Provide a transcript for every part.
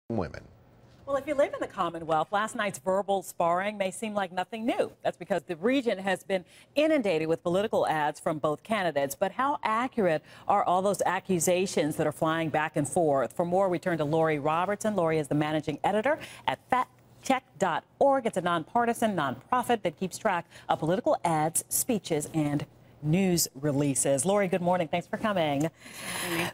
women. Well, if you live in the Commonwealth, last night's verbal sparring may seem like nothing new. That's because the region has been inundated with political ads from both candidates. But how accurate are all those accusations that are flying back and forth? For more, we turn to Lori Robertson. Lori is the managing editor at factcheck.org. It's a nonpartisan nonprofit that keeps track of political ads, speeches, and news releases. Lori, good morning. Thanks for coming.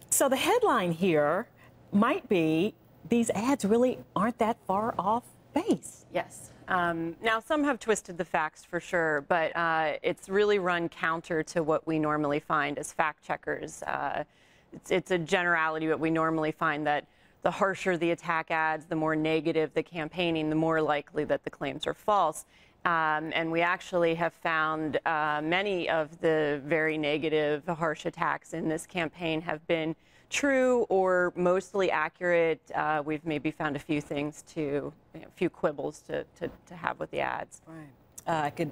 So the headline here might be, these ads really aren't that far off base. Yes. Now, some have twisted the facts for sure, but it's really run counter to what we normally find as fact checkers. It's a generality, but we normally find that the harsher the attack ads, the more negative the campaigning, the more likely that the claims are false. And we actually have found many of the very negative, harsh attacks in this campaign have been true or mostly accurate. We've maybe found a few things a few quibbles to have with the ads. Right. I could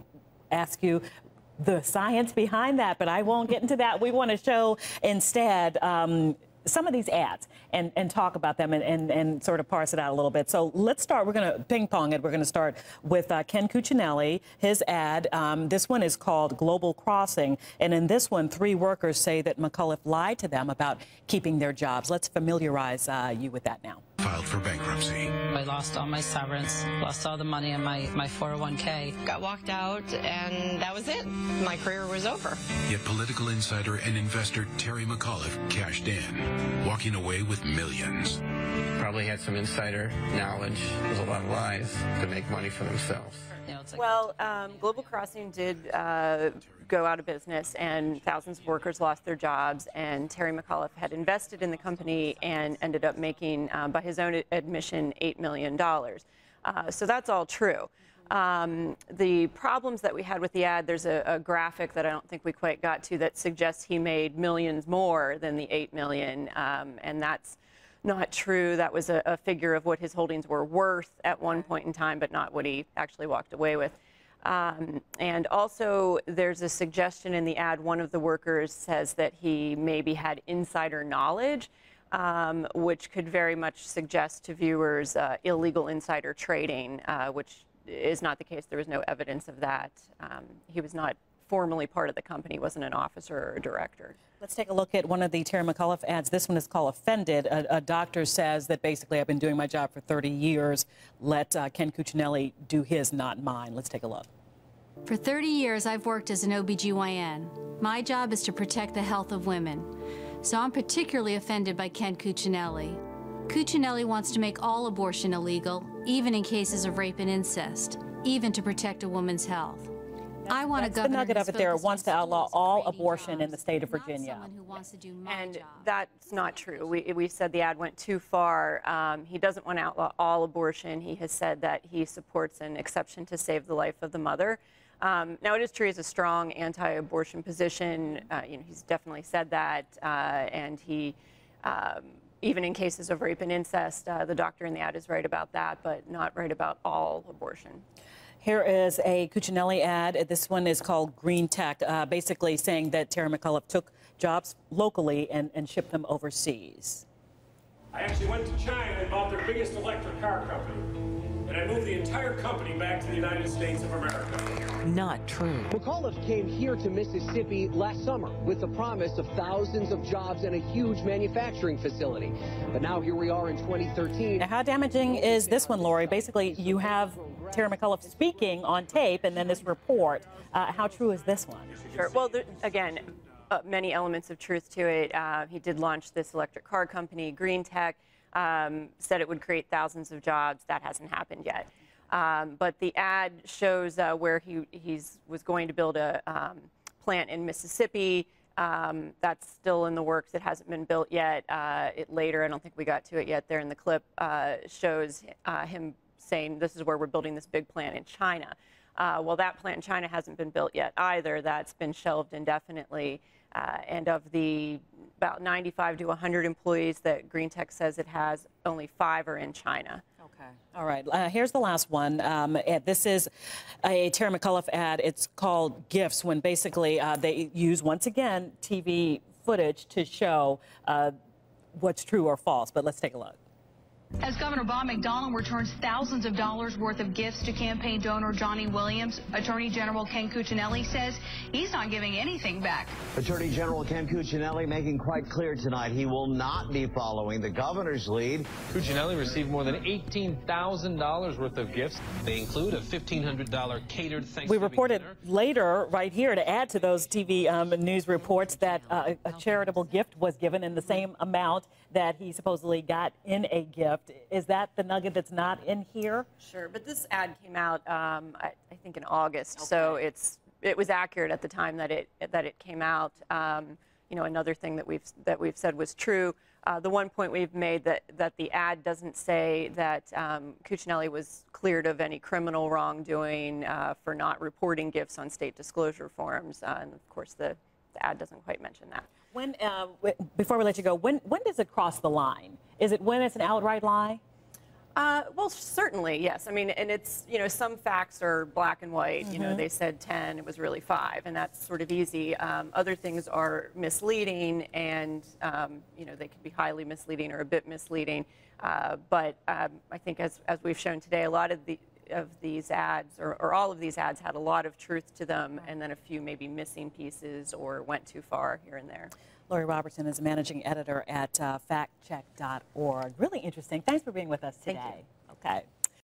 ask you the science behind that, but I won't get into that. We want to show instead some of these ads and talk about them and sort of parse it out a little bit. So let's start. We're going to ping pong it. We're going to start with Ken Cuccinelli. His ad, this one is called Global Crossing. And in this one, 3 workers say that McAuliffe lied to them about keeping their jobs. Let's familiarize you with that now. Filed for bankruptcy. I lost all my severance, lost all the money in my 401k. Got walked out, and that was it. My career was over. Yet political insider and investor Terry McAuliffe cashed in, walking away with millions. Probably had some insider knowledge. There's a lot of lies to make money for themselves. Well, Global Crossing did go out of business, and thousands of workers lost their jobs, and Terry McAuliffe had invested in the company and ended up making, by his own admission, $8 million. So that's all true. The problems that we had with the ad, there's a graphic that I don't think we quite got to that suggests he made millions more than the $8 million, and that's not true. That was a figure of what his holdings were worth at one point in time, but not what he actually walked away with. And also, there's a suggestion in the ad, one of the workers says that he maybe had insider knowledge, which could very much suggest to viewers illegal insider trading, which is not the case. There was no evidence of that. He was not formally part of the company, wasn't an officer or a director. Let's take a look at one of the Terry McAuliffe ads. This one is called Offended. A doctor says that basically, I've been doing my job for 30 years. Let Ken Cuccinelli do his, not mine. Let's take a look. For 30 years, I've worked as an OBGYN. My job is to protect the health of women. So I'm particularly offended by Ken Cuccinelli. Cuccinelli wants to make all abortion illegal, even in cases of rape and incest, even to protect a woman's health. I want a governor the nugget of it there, wants to outlaw all abortion in the state of Virginia. And that's not true. We said the ad went too far. He doesn't want to outlaw all abortion. He has said that he supports an exception to save the life of the mother. Now, it is true he has a strong anti-abortion position. He's definitely said that. And he, even in cases of rape and incest, the doctor in the ad is right about that, but not right about all abortion. Here is a Cuccinelli ad. This one is called Green Tech, basically saying that Terry McAuliffe took jobs locally and shipped them overseas. I actually went to China and bought their biggest electric car company. And I moved the entire company back to the United States of America. Not true. McAuliffe came here to Mississippi last summer with the promise of thousands of jobs and a huge manufacturing facility. But now here we are in 2013. Now, how damaging is this one, Lori? Basically, you have Terry McAuliffe speaking on tape and then this report. How true is this one? Sure. Well, again, many elements of truth to it. He did launch this electric car company, Green Tech, said it would create thousands of jobs. That hasn't happened yet. But the ad shows where he was going to build a plant in Mississippi. That's still in the works. It hasn't been built yet. Later, I don't think we got to it yet there in the clip, shows him saying this is where we're building this big plant in China. Well, that plant in China hasn't been built yet either. That's been shelved indefinitely. And of the about 95 to 100 employees that Green Tech says it has, only 5 are in China. Okay. All right. Here's the last one. This is a Terry McAuliffe ad. It's called Gifts, when basically they use, once again, TV footage to show what's true or false. But let's take a look. As Governor Bob McDonnell returns thousands of dollars worth of gifts to campaign donor Johnny Williams, Attorney General Ken Cuccinelli says he's not giving anything back. Attorney General Ken Cuccinelli making quite clear tonight he will not be following the governor's lead. Cuccinelli received more than $18,000 worth of gifts. They include a $1,500 catered Thanksgiving We reported dinner. later, right here, to add to those TV news reports, that a charitable gift was given in the same amount that he supposedly got in a gift. Is that the nugget that's not in here? Sure, but this ad came out, I think, in August, so it was accurate at the time that it came out. You know, another thing that we've said was true. The one point we've made that the ad doesn't say that Cuccinelli was cleared of any criminal wrongdoing for not reporting gifts on state disclosure forms, and of course the ad doesn't quite mention that. When, before we let you go, when does it cross the line? Is it when it's an outright lie? Well, certainly, yes. I mean, and it's, you know, some facts are black and white. You know, they said 10, it was really 5, and that's sort of easy. Other things are misleading, and, you know, they can be highly misleading or a bit misleading. But I think as we've shown today, a lot of these ads, or all of these ads, had a lot of truth to them, and then a few maybe missing pieces or went too far here and there. Lori Robertson is managing editor at factcheck.org. Really interesting. Thanks for being with us today. Thank you. Okay.